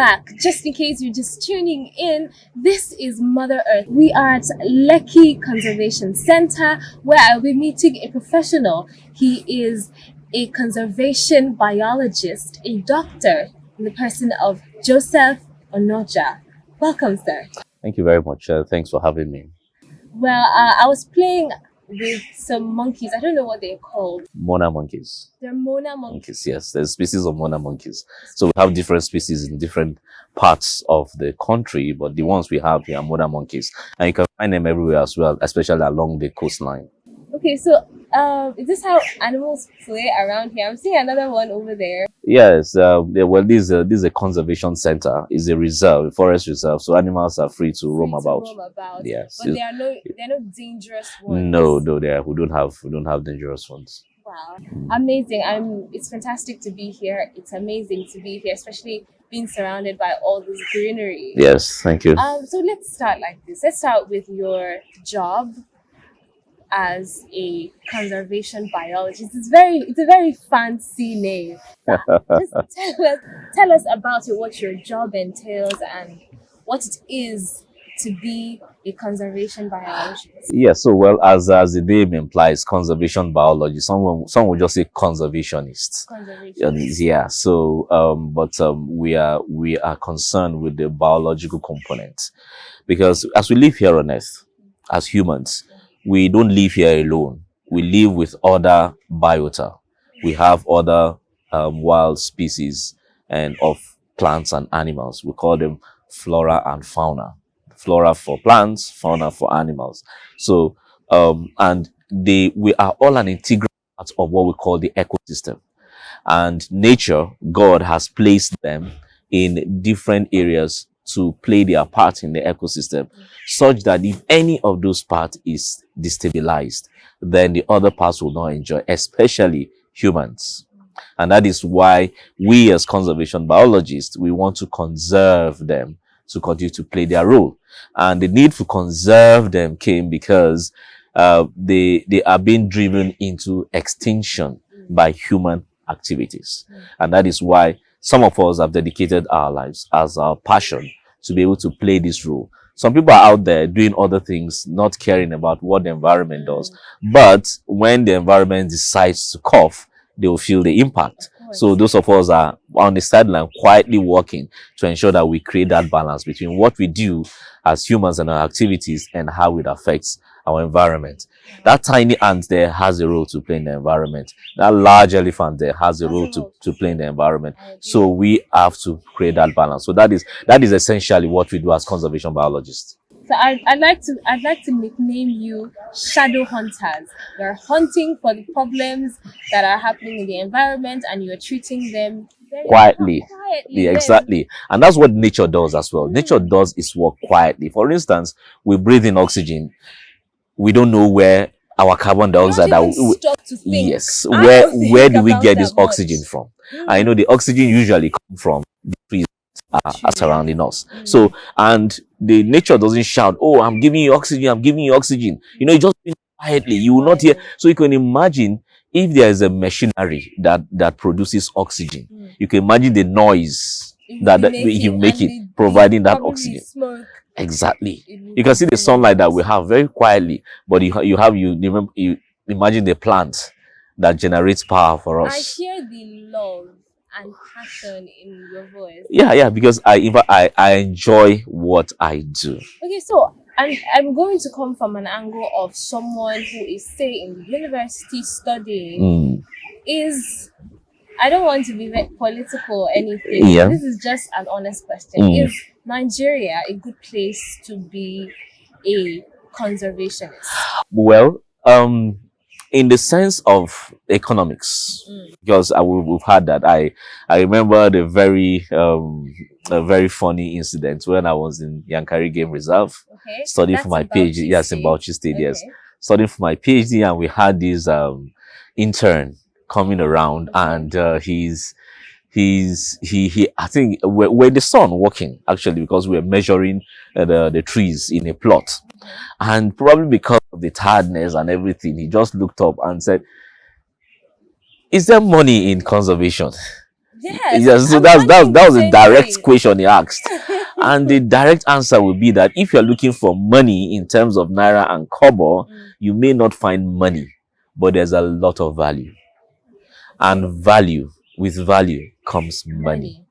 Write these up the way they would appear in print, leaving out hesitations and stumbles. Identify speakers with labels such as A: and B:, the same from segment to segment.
A: back. Just in case you're just tuning in, this is Mother Earth. We are at Lekki Conservation Center, where I'll be meeting a professional. He is a conservation biologist, a doctor, in the person of Joseph Onoja. Welcome, sir.
B: Thank you very much. Thanks for having me.
A: Well, I was playing with some monkeys. I don't know what they're called.
B: Mona monkeys.
A: They're Mona monkeys.
B: Yes, there's species of Mona monkeys. So we have different species in different parts of the country, but the ones we have here are Mona monkeys. And you can find them everywhere as well, especially along the coastline.
A: Okay, so is this how animals play around here? I'm seeing another one over there.
B: Yes, well, this is a conservation center. It's a reserve, a forest reserve, so animals are free to roam about. Yes,
A: but they're not dangerous ones.
B: No, we don't have dangerous ones.
A: Wow, amazing! It's fantastic to be here. It's amazing to be here, especially being surrounded by all this greenery.
B: Yes, thank you.
A: So let's start like this. Let's start with your job as a conservation biologist. It's a very fancy name. Just tell us about it, what your job entails and what it is to be a conservation biologist.
B: Yeah, so well, as the name implies, conservation biology. Some would just say conservationist. Yeah. So we are concerned with the biological component, because as we live here on Earth, as humans, we don't live here alone. We live with other biota. We have other wild species and of plants and animals. We call them flora and fauna. Flora for plants, fauna for animals. So we are all an integral part of what we call the ecosystem. And nature, God has placed them in different areas to play their part in the ecosystem, such that if any of those parts is destabilized, then the other parts will not enjoy, especially humans. And that is why we as conservation biologists, we want to conserve them to continue to play their role. And the need to conserve them came because they are being driven into extinction by human activities. And that is why some of us have dedicated our lives as our passion to be able to play this role. Some people are out there doing other things, not caring about what the environment does. But when the environment decides to cough, they will feel the impact. So those of us are on the sideline quietly working to ensure that we create that balance between what we do as humans and our activities and how it affects our environment. That tiny ant there has a role to play in the environment. That large elephant there has a role to play in the environment. So we have to create that balance. So that is essentially what we do as conservation biologists.
A: So I'd like to nickname you shadow hunters. You're hunting for the problems that are happening in the environment and you're treating them very quietly.
B: Yeah, exactly. And that's what nature does as well. Nature does its work quietly. For instance, we breathe in oxygen. We don't know where our carbon dioxide yes, where do we get this oxygen from? I know the oxygen usually comes from the trees are surrounding us. So, and the nature doesn't shout, "Oh, I'm giving you oxygen, I'm giving you oxygen." You know, it just quietly. You will not hear. So you can imagine if there is a machinery that produces oxygen. You can imagine the noise that you make it, providing that oxygen.
A: Smoke.
B: Exactly. You can see the sunlight that we have very quietly, but you imagine the plant that generates power for us.
A: I hear the love and passion in your voice.
B: Yeah, because I enjoy what I do.
A: Okay, so I'm going to come from an angle of someone who is, say, in the university studying. I don't want to be very political or anything.
B: Yeah.
A: This is just an honest question. Is Nigeria a good place to be a conservationist? Well,
B: in the sense of economics, because we've had that. I remember the very funny incident when I was in Yankari Game Reserve, studying for my PhD. Yes, in Bauchi State. Okay. Yes, studying for my PhD, and we had this intern coming around, and he I think we're the sun working actually, because we're measuring the trees in a plot, and probably because of the tiredness and everything, he just looked up and said, "Is there money in conservation?"
A: Yes,
B: Yes, so
A: I'm wondering
B: that
A: the
B: was a
A: same
B: direct
A: thing.
B: question he asked. And the direct answer would be that if you're looking for money in terms of naira and kobo, you may not find money, but there's a lot of value. And value, with value comes money.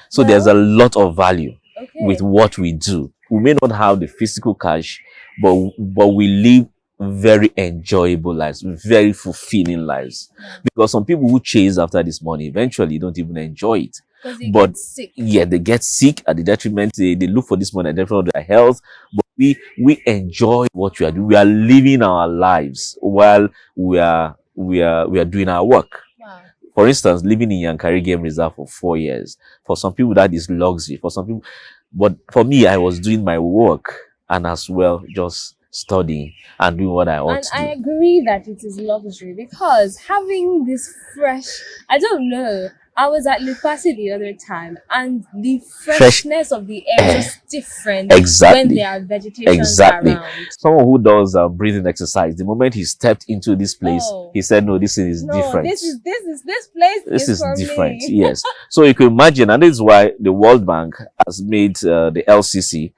B: So there's a
A: Well,
B: lot of value with
A: okay.
B: what we do. We may not have the physical cash, but we live very enjoyable lives, very fulfilling lives. Because some people who chase after this money eventually don't even enjoy it.
A: Because they
B: But
A: get sick.
B: yeah, they get sick at the detriment. They look for this money at the detriment of their health. But we enjoy what we are doing. We are living our lives while we are doing our work.
A: Wow.
B: For instance, living in Yankari Game Reserve for 4 years. For some people, that is luxury. For some people, but for me, I was doing my work and as well just studying and doing what I ought
A: And
B: to
A: I
B: do.
A: agree that it is luxury because having this fresh, I don't know, I was at Lupasi the other time and the
B: Fresh,
A: freshness of the air is just different when
B: exactly,
A: there are vegetations
B: exactly.
A: around.
B: Someone who does breathing exercise, the moment he stepped into this place,
A: Oh,
B: he said, "No, this is
A: no,
B: different.
A: this place
B: This
A: is
B: is
A: for
B: different."
A: me.
B: Yes. So you can imagine, and this is why the World Bank has made the LCC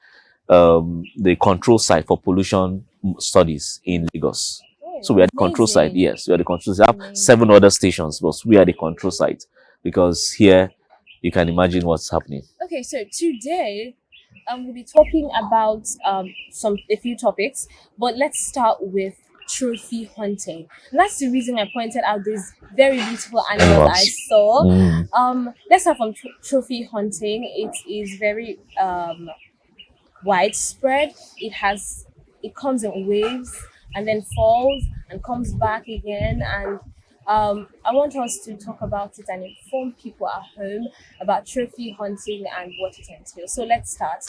B: the control site for pollution studies in Lagos. So we are the control site.
A: Amazing.
B: Yes, we are the control site. We have 7 other stations, but we are the control site because here you can imagine what's happening.
A: Okay, so today we'll be talking about a few topics, but let's start with trophy hunting. And that's the reason I pointed out these very beautiful animals I
B: Animals.
A: saw.
B: Mm.
A: Let's start from trophy hunting. It is very widespread. It comes in waves and then falls and comes back again. And I want us to talk about it and inform people at home about trophy hunting and what it entails. So let's start.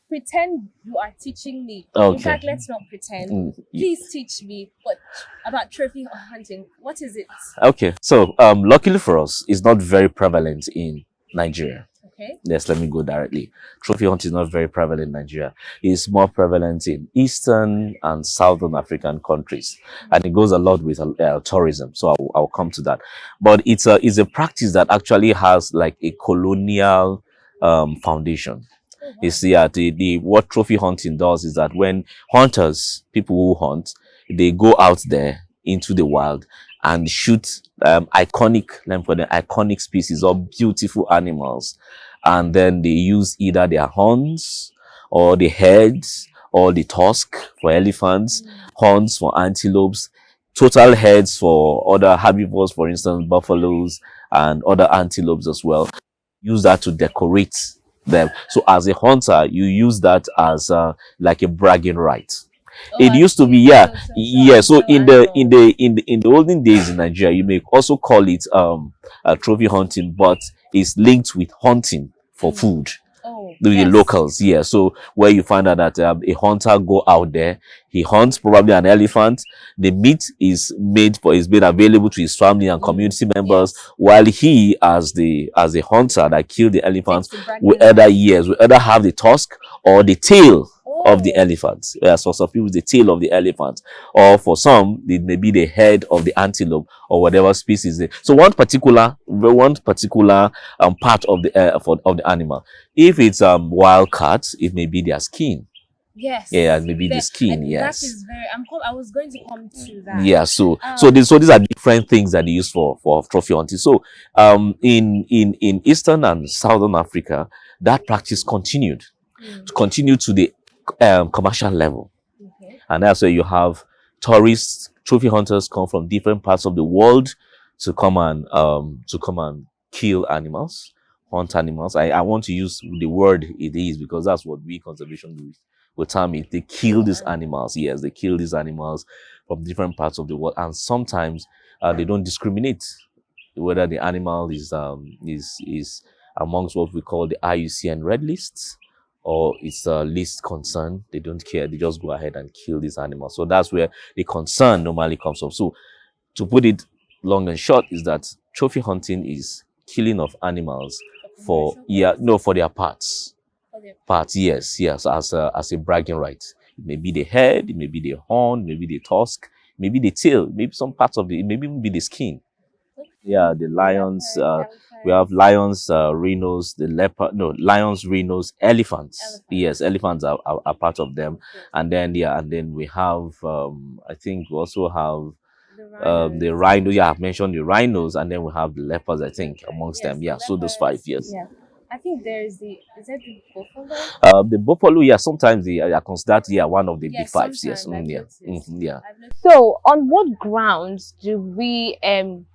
A: Pretend you are teaching me. In
B: Okay.
A: fact, let's not pretend. Please teach me what about trophy hunting. What is it?
B: Okay. So luckily for us, it's not very prevalent in Nigeria.
A: Okay.
B: Yes, let me go directly. Trophy hunting is not very prevalent in Nigeria. It's more prevalent in Eastern and Southern African countries, and it goes a lot with tourism. So I'll come to that. But it's a practice that actually has like a colonial foundation. You see, the what trophy hunting does is that when hunters, people who hunt, they go out there into the wild and shoot iconic species or beautiful animals, and then they use either their horns or the heads or the tusk for elephants, horns for antelopes, total heads for other herbivores, for instance buffaloes and other antelopes as well. Use that to decorate them. So as a hunter, you use that as like a bragging right. It used to be, yeah, yeah. So in the olden days in Nigeria, you may also call it trophy hunting, but it's linked with hunting for food. The locals, yeah. So where you find out that a hunter go out there, he hunts probably an elephant. The meat is made available to his family and community members, while he, as the hunter that killed the elephants, will either have the tusk or the tail of the elephant. Yeah, so some people the tail of the elephant, or for some it may be the head of the antelope or whatever species. So one particular part of the animal. If it's wild cats, it may be their skin.
A: Yes.
B: Yeah, maybe the skin. Yes.
A: That is very. I was going to come to that.
B: Yeah. So these are different things that they use for trophy hunting. So in Eastern and Southern Africa, that practice continued to the commercial level, and that's where you have tourists, trophy hunters come from different parts of the world to come and kill animals, hunt animals. I want to use the word it is because that's what we conservation will tell me. They kill these animals. Yes, they kill these animals from different parts of the world, and sometimes they don't discriminate whether the animal is amongst what we call the IUCN red lists or it's a least concern. They don't care. They just go ahead and kill these animals. So that's where the concern normally comes from. So to put it long and short is that trophy hunting is killing of animals for their parts. Parts, yes, as a bragging right. It may be the head, it may be the horn, maybe the tusk, maybe the tail, maybe some parts of it maybe even be the skin. Yeah, the lions. We have lions, rhinos, the leopard. No, lions, rhinos, elephants. Yes, elephants are part of them. And then and then we have. I think we also have the rhino. Yeah, I've mentioned the rhinos, and then we have the leopards. I think amongst them. Yeah, so those five. Yes.
A: Yeah. I think there is is it the buffalo?
B: The buffalo. Yeah, sometimes they are considered one of the big fives. Yes. Yeah. Yeah.
A: So, on what grounds do we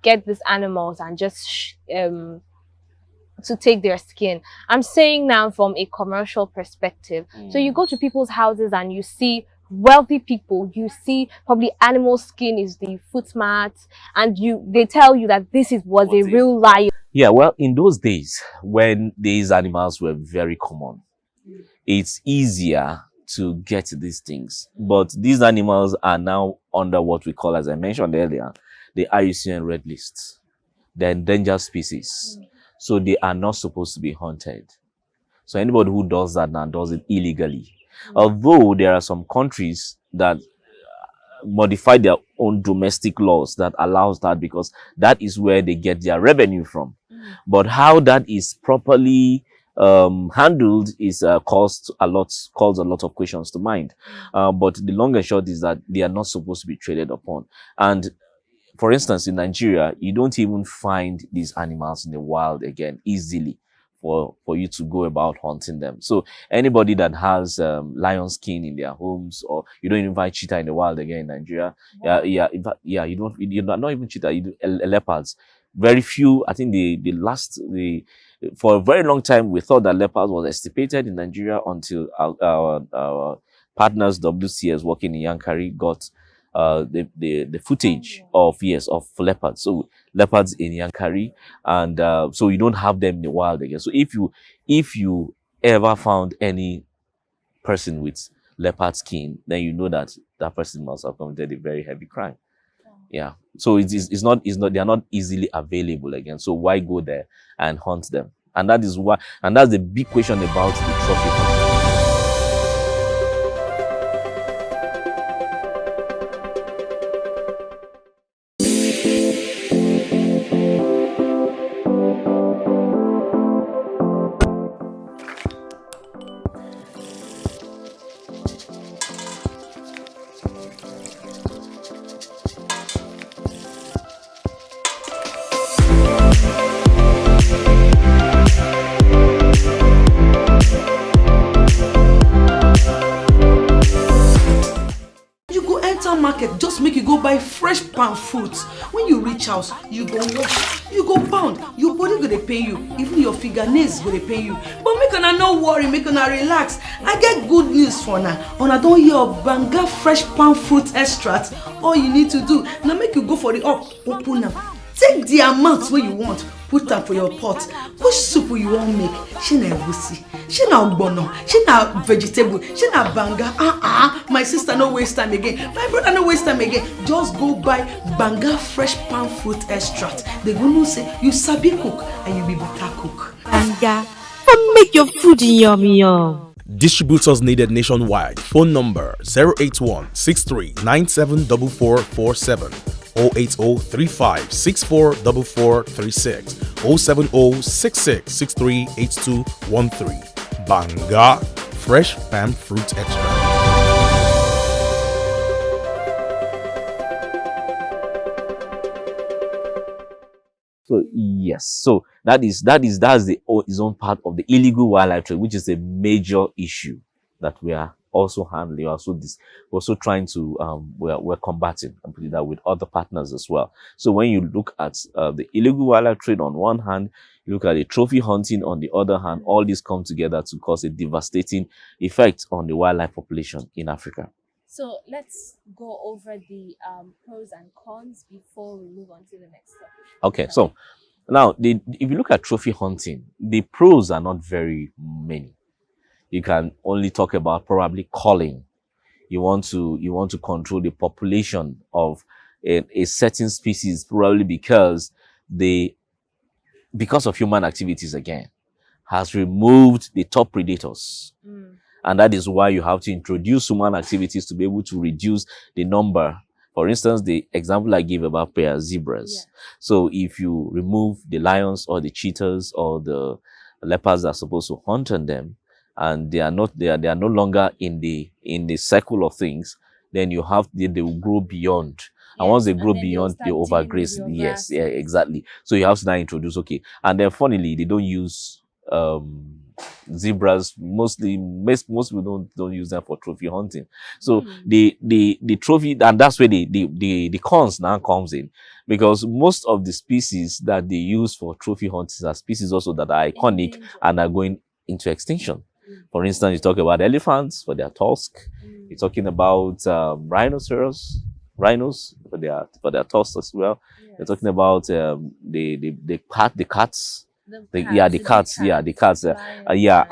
A: get these animals and just to take their skin? I'm saying now from a commercial perspective. So you go to people's houses and you see wealthy people, you see probably animal skin is the foot mat, and they tell you that this was a real lion.
B: Yeah, well, in those days when these animals were very common, it's easier to get these things. But these animals are now under what we call, as I mentioned earlier, the IUCN Red List. They're endangered species. So they are not supposed to be hunted. So anybody who does that now does it illegally. Although there are some countries that modify their own domestic laws that allows that, because that is where they get their revenue from. But how that is properly handled is calls a lot of questions to mind. But the long and short is that they are not supposed to be traded upon. And for instance, in Nigeria, you don't even find these animals in the wild again easily for you to go about hunting them. So anybody that has lion skin in their homes, or you don't even find cheetah in the wild again in Nigeria. In fact, you're not even cheetah, you do leopards. Very few. I think for a very long time we thought that leopards was extirpated in Nigeria until our partners WCS working in Yankari got the footage of leopards. So leopards in Yankari, and so you don't have them in the wild again. So if you ever found any person with leopard skin, then you know that that person must have committed a very heavy crime. Yeah. So it's not they are not easily available again. So why go there and hunt them? And that's the big question about the trophy hunt.
C: Just make you go buy fresh palm fruits. When you reach house, you go wash, you go pound, your body go dey pain you, even your fingernails go dey pain you. But make una no worry, make una relax. I get good news for una. Una don hear of Banga fresh palm fruit extract. All you need to do na make you go for the open am. Take the amount wey you want, put am for your pot. Which soup you wan make? Shey na egusi, shey na ogbono, shey na vegetable, shey na banga. My sister no waste time again, my brother no waste time again. Just go buy Banga fresh palm fruit extract. They go know say you sabi cook and you be better cook.
D: Banga, come make your food yummy yum.
E: Distributors needed nationwide. Phone number 081 63 974447, 08035 644436, 070 6663 8213. Banga fresh palm fruit extract.
B: So yes, so that's its own part of the illegal wildlife trade, which is a major issue that we are also handling. We're also trying to we're combating, and put that with other partners as well. So when you look at the illegal wildlife trade on one hand, you look at the trophy hunting on the other hand, all these come together to cause a devastating effect on the wildlife population in Africa.
A: So let's go over the pros and cons before we move on to the next step.
B: Okay, so now if you look at trophy hunting, the pros are not very many. You can only talk about probably culling. You want to control the population of a certain species, probably because of human activities again, has removed the top predators. And that is why you have to introduce human activities to be able to reduce the number For instance, the example I gave about pair zebras.
A: Yeah.
B: So if you remove the lions or the cheetahs or the leopards that are supposed to hunt on them, and they are no longer in the circle of things, then you have they will grow beyond. And once they grow beyond, they overgraze. Yes, yeah, exactly. So you have to now introduce, okay. And then funnily, they don't use zebras. Most people don't use them for trophy hunting. So the trophy, and that's where the cons now comes in, because most of the species that they use for trophy hunting are species also that are iconic and are going into extinction. For instance, you talk about elephants for their tusk. You're talking about rhinos for their tusk as well.
A: Yes.
B: You're talking about the cats. The cats.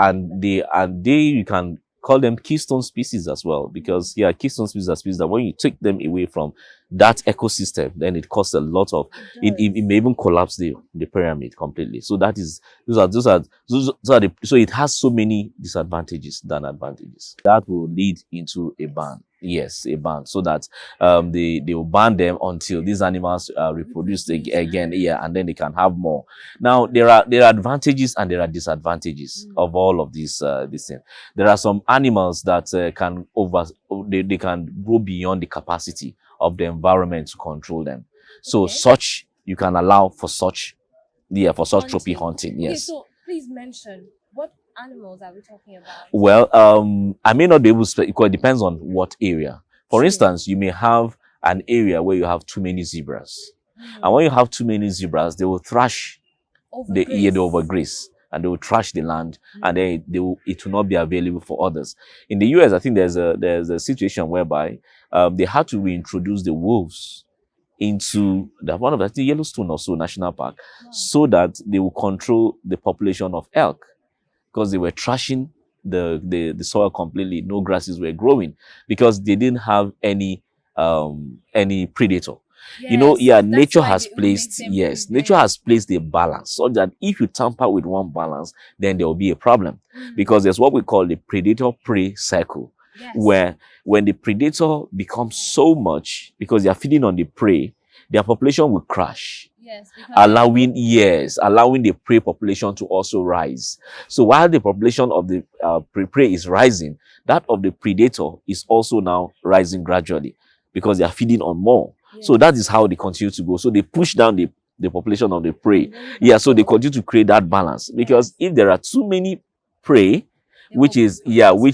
B: And they you can call them keystone species as well, because keystone species are species that when you take them away from that ecosystem, then it costs a lot of it may even collapse the pyramid completely. So that is those are the, so it has so many disadvantages than advantages. That will lead into a ban. Yes, a ban, so that they will ban them until these animals reproduce again, and then they can have more. Now there are advantages and there are disadvantages of all of these things. There are some animals that they can go beyond the capacity of the environment to control them. So such you can allow for such trophy hunting. Yes.
A: Okay, so please mention what animals are we talking about?
B: Well, I may not be able to, because it depends on what area. For instance, you may have an area where you have too many zebras. And when you have too many zebras, they will thrash the overgraze, and they will trash the land, and then it will not be available for others. In the US, I think there's a situation whereby they had to reintroduce the wolves into one of the Yellowstone or so National Park, so that they will control the population of elk, because they were trashing the soil completely. No grasses were growing because they didn't have any predator. Nature has placed a balance, so that if you tamper with one balance, then there will be a problem, because there's what we call the predator-prey cycle, where when the predator becomes so much, because they are feeding on the prey, their population will crash. Allowing the prey population to also rise. So while the population of the prey is rising, that of the predator is also now rising gradually, because they are feeding on more. So that is how they continue to go. So they push down the population of the prey. So they continue to create that balance, because if there are too many prey, which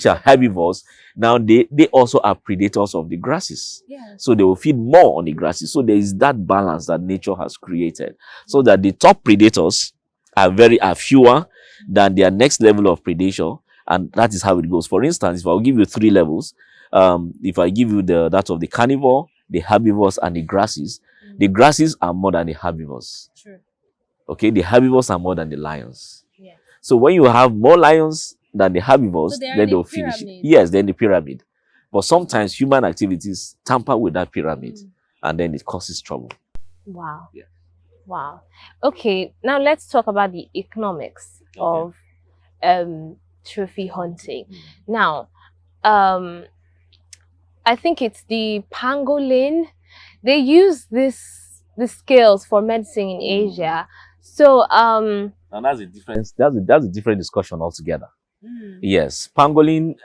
B: are herbivores, now they also are predators of the grasses. So they will feed more on the grasses. So there is that balance that nature has created, so that the top predators are fewer than their next level of predation, and that is how it goes. For instance, if I'll give you 3 levels, if I give you that of the carnivore, the herbivores, and the grasses are more than the herbivores.
A: True.
B: Okay, the herbivores are more than the lions. So when you have more lions than the herbivores, then they'll finish. Yes, then the pyramid. But sometimes human activities tamper with that pyramid, and then it causes trouble.
A: Wow. Wow. Okay, now let's talk about the economics of trophy hunting. Now, I think it's the pangolin. They use the scales for medicine in Asia. So and
B: that's a different that's a different discussion altogether. Yes, pangolin,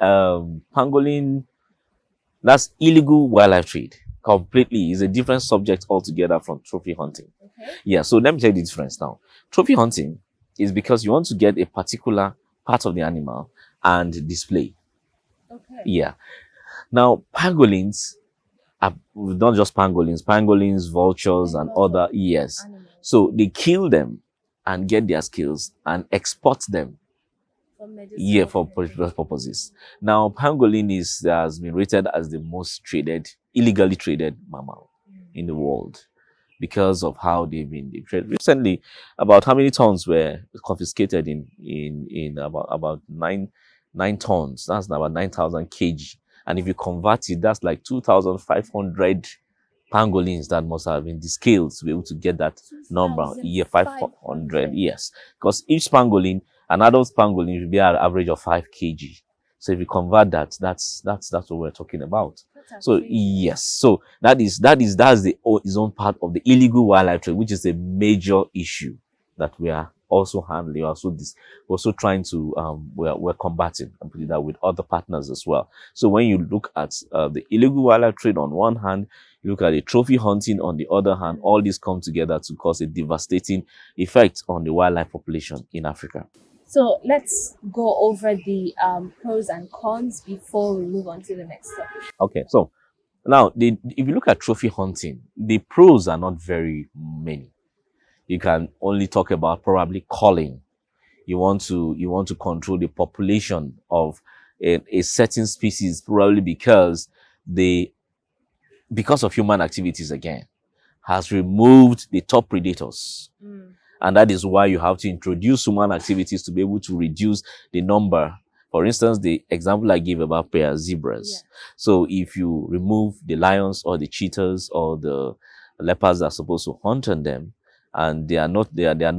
B: that's illegal wildlife trade. Completely is a different subject altogether from trophy hunting. So let me tell you the difference now. Trophy hunting is because you want to get a particular part of the animal and display. Now pangolins are not just pangolins, vultures, and other animals. So they kill them and get their scales and export them for purposes. Now pangolin has been rated as the most illegally traded mammal in the world, because of how they've been traded. Recently, about how many tons were confiscated in about 9 tons. That's about 9,000 kg. And if you convert it, that's like 2,500 pangolins that must have been descaled to be able to get that number. 500, yes. Because each pangolin, an adult pangolin, will be at an average of 5 kg. So if you convert that, that's what we're talking about. So
A: crazy.
B: yes, so that's its own part of the illegal wildlife trade, which is a major issue that we are also handling. We're also trying to we're combating, and put it that with other partners as well. So when you look at the illegal wildlife trade on one hand, you look at the trophy hunting on the other hand, all these come together to cause a devastating effect on the wildlife population in Africa.
A: So let's go over the pros and cons before we move on to the next topic.
B: Okay, so now if you look at trophy hunting, the pros are not very many. You can only talk about probably culling. You want to control the population of a certain species, probably because of human activities again, has removed the top predators. And that is why you have to introduce human activities to be able to reduce the number. For instance, the example I gave about zebras. Yeah. So if you remove the lions or the cheetahs or the leopards that are supposed to hunt on them, and they are no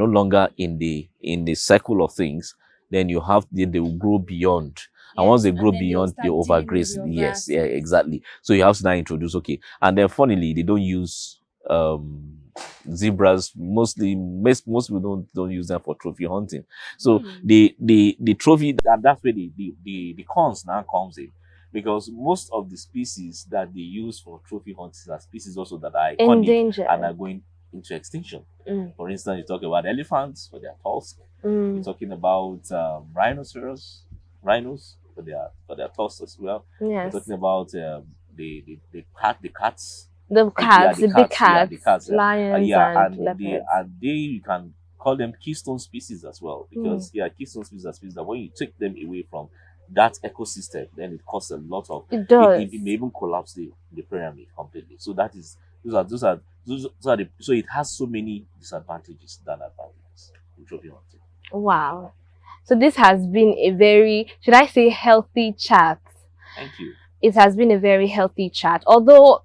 B: longer in the circle of things, then they will grow beyond. Yes. And once they grow beyond, they overgraze. Yes, yeah, exactly. So you have to now introduce, okay. And then funnily, they don't use zebras. Most people don't use them for trophy hunting. So the trophy, that's where the cons now comes in. Because most of the species that they use for trophy hunting are species also that are iconic and are going into extinction. For instance, you talk about elephants for their tusk. You're talking about rhinos for their tusk as well.
A: Yes.
B: You're talking about the cats.
A: The big cats, lions, and
B: leopards. And you can call them keystone species as well, because keystone species are species that when you take them away from that ecosystem, then it causes a lot of.
A: It does.
B: It may even collapse the pyramid completely. So those are the. So it has so many disadvantages than advantages in trophy hunting.
A: Wow. So this has been a very, should I say, healthy chat.
B: Thank you.
A: It has been a very healthy chat. Although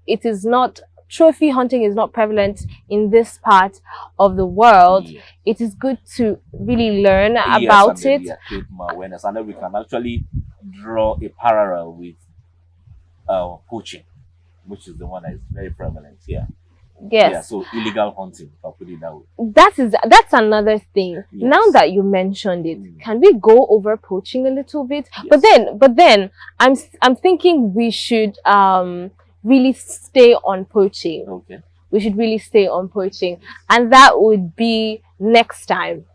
A: trophy hunting is not prevalent in this part of the world, it is good to really learn about it.
B: Create more awareness, and then we can actually draw a parallel with poaching, which is the one that is very prevalent here.
A: Yes.
B: Yeah, so illegal hunting, if I put it that way.
A: That's another thing. Yes. Now that you mentioned it, can we go over poaching a little bit? Yes. But then I'm thinking we should really stay on poaching.
B: Okay.
A: We should really stay on poaching, and that would be next time.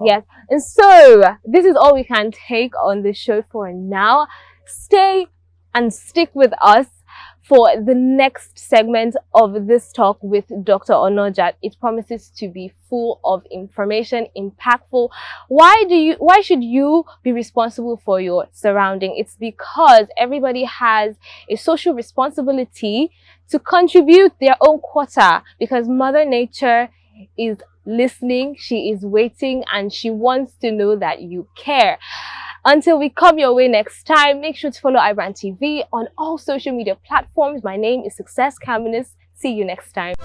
A: Yes. And so this is all we can take on the show for now. Stay and stick with us for the next segment of this talk with Dr. Onojat. It promises to be full of information, impactful. Why should you be responsible for your surrounding? It's because everybody has a social responsibility to contribute their own quota, because Mother Nature is listening, she is waiting, and she wants to know that you care. Until we come your way next time, make sure to follow iBrandTV on all social media platforms. My name is Success Caminus. See you next time.